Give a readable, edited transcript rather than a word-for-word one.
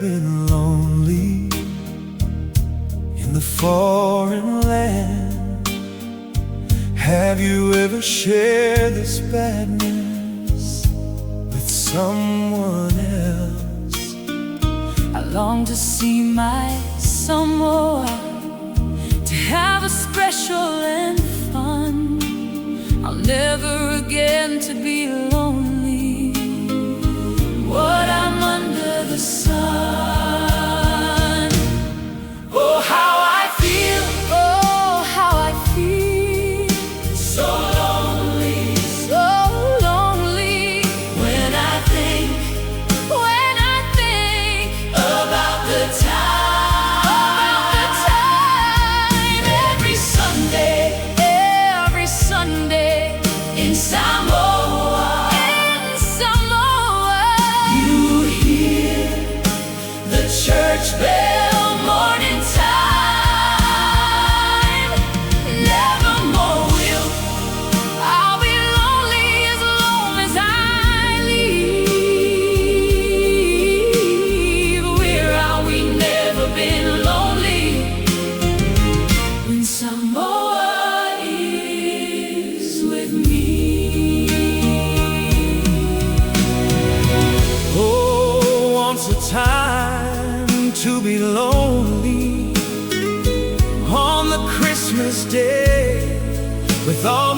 been lonely in the foreign land? Have you ever shared this badness with someone else? I long to see my someone, to have a special and fun. I'll never again to be lonely. What I'm under the sun. Oh, how I feel. Oh, how I feel. So lonely, so lonely. When I think about the time, every Sunday in Samoa, you hear the church bell morning time. Nevermore will I'll be lonely as long as I live. Where are we never been lonely when Samoa is with me. Oh, once a time to be lonely on the Christmas day with all